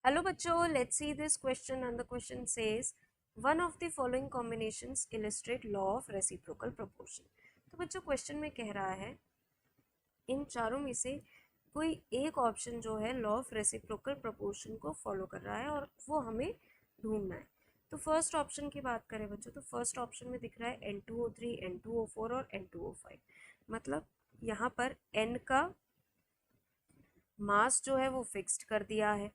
Hello बच्चों, let's see this question and the question says one of the following combinations illustrate law of reciprocal proportion। तो बच्चों question में कह रहा है इन चारों में से कोई एक ऑप्शन जो है लॉ ऑफ रेसिप्रोकल प्रोपोर्शन को फॉलो कर रहा है और वो हमें ढूंढना है। तो फर्स्ट ऑप्शन की बात करें बच्चों तो फर्स्ट ऑप्शन में दिख रहा है N2O3, N2O4 और N2O5। मतलब यहाँ पर N का मास जो है वो फिक्स्ड कर दिया है,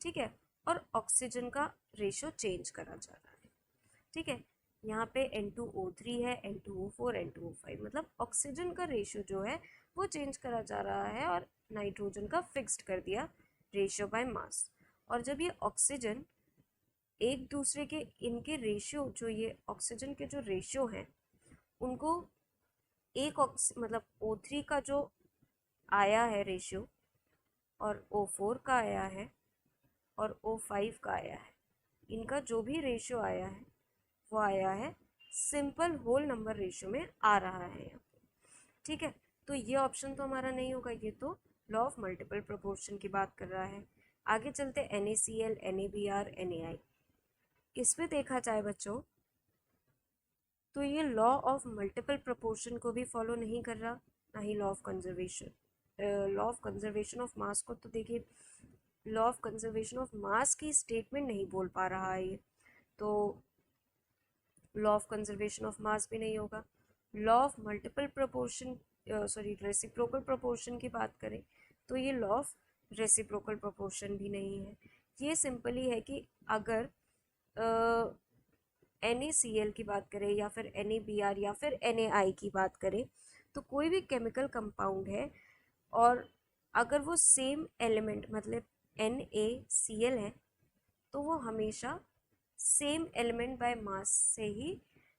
ठीक है, और ऑक्सीजन का रेशियो चेंज करा जा रहा है, ठीक है। यहाँ पे N2O3 है, N2O4, N2O5, मतलब ऑक्सीजन का रेशियो जो है वो चेंज करा जा रहा है और नाइट्रोजन का फिक्स्ड कर दिया रेशियो बाय मास। और जब ये ऑक्सीजन एक दूसरे के इनके रेशियो जो ये ऑक्सीजन के जो रेशियो हैं उनको एक मतलब O3 का जो आया है रेशियो और O4 का आया है और O5 का आया है, इनका जो भी रेशियो आया है वो आया है सिंपल होल नंबर रेशियो में आ रहा है यहाँ पे, ठीक है। तो ये ऑप्शन तो हमारा नहीं होगा, ये तो लॉ ऑफ मल्टीपल प्रोपोर्शन की बात कर रहा है। आगे चलते NaCl, NaBr, Na। इस पे देखा जाए बच्चों तो ये लॉ ऑफ मल्टीपल प्रोपोर्शन को भी फॉलो नहीं कर रहा, ना ही law of conservation. Law of conservation of mass को तो देखिए, law of conservation of mass की स्टेटमेंट नहीं बोल पा रहा है ये, तो law of conservation of mass भी नहीं होगा। Law of multiple proportion reciprocal proportion की बात करें तो ये लॉ ऑफ रेसिप्रोकल प्रोपोर्शन भी नहीं है। ये सिंपली है कि अगर NaCl की बात करें या फिर NaBr या फिर Na की बात करें तो कोई भी केमिकल कंपाउंड है और अगर वो सेम एलिमेंट मतलब NaCl है तो वो हमेशा सेम एलिमेंट बाय मास से ही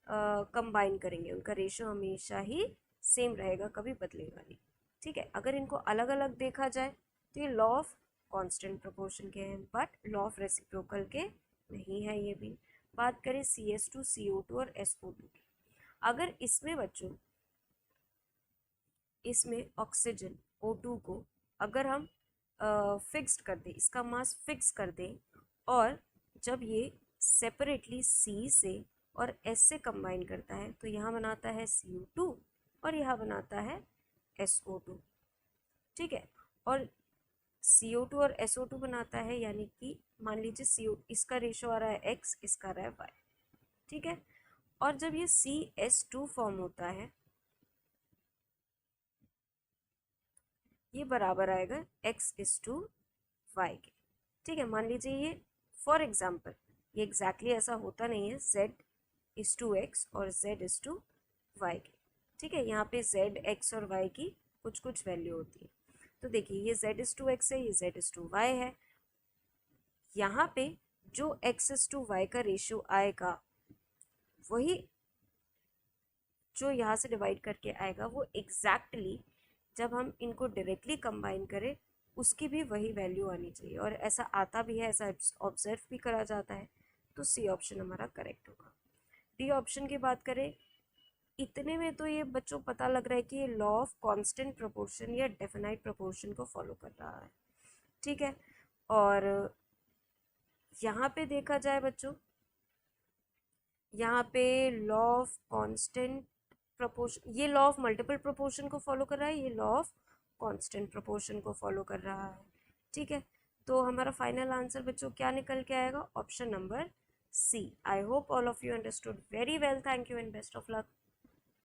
कंबाइन करेंगे, उनका रेशियो हमेशा ही सेम रहेगा, कभी बदलेगा नहीं, ठीक है। अगर इनको अलग अलग देखा जाए तो ये लॉ ऑफ कांस्टेंट प्रोपोर्शन के हैं बट लॉ ऑफ रेसिप्रोकल के नहीं है। ये भी बात करें CS2, CO2 और SO2 की, अगर इसमें बच्चों इसमें ऑक्सीजन O2 को अगर हम फिक्स्ड कर दें, इसका मास फिक्स कर दें और जब ये सेपरेटली C से और S से कंबाइन करता है तो यहाँ बनाता है CO2 और यहाँ बनाता है SO2, ठीक है। और CO2 और SO2 बनाता है, यानी कि मान लीजिए CO इसका रेशो आ रहा है X, इसका आ रहा है Y, ठीक है। और जब ये CS2 फॉर्म होता है ये बराबर आएगा X:Y के, ठीक है। मान लीजिए ये फॉर एग्जाम्पल ये एग्जैक्टली ऐसा होता नहीं है, Z:X और Z:Y के, ठीक है। यहाँ पे Z, X और Y की कुछ कुछ वैल्यू होती है। तो देखिए ये Z:X है, ये Z:Y है। यहाँ पे जो X:Y का रेशियो आएगा वही जो यहाँ से डिवाइड करके आएगा वो एग्जैक्टली जब हम इनको डायरेक्टली कंबाइन करें उसकी भी वही वैल्यू आनी चाहिए, और ऐसा आता भी है, ऐसा ऑब्जर्व भी करा जाता है। तो C ऑप्शन हमारा करेक्ट होगा। D ऑप्शन की बात करें, इतने में तो ये बच्चों पता लग रहा है कि ये लॉ ऑफ कांस्टेंट प्रोपोर्शन या डेफिनाइट प्रोपोर्शन को फॉलो कर रहा है, ठीक है। और यहाँ पे देखा जाए बच्चों, यहाँ पे लॉ ऑफ कांस्टेंट प्रोपोर्शन, ये लॉ ऑफ मल्टीपल प्रोपोर्शन को फॉलो कर रहा है, ये लॉ ऑफ कांस्टेंट प्रोपोर्शन को फॉलो कर रहा है, ठीक है। तो हमारा फाइनल आंसर बच्चों क्या निकल के आएगा? Option number C। I hope all of you understood very well. Thank you and best of luck.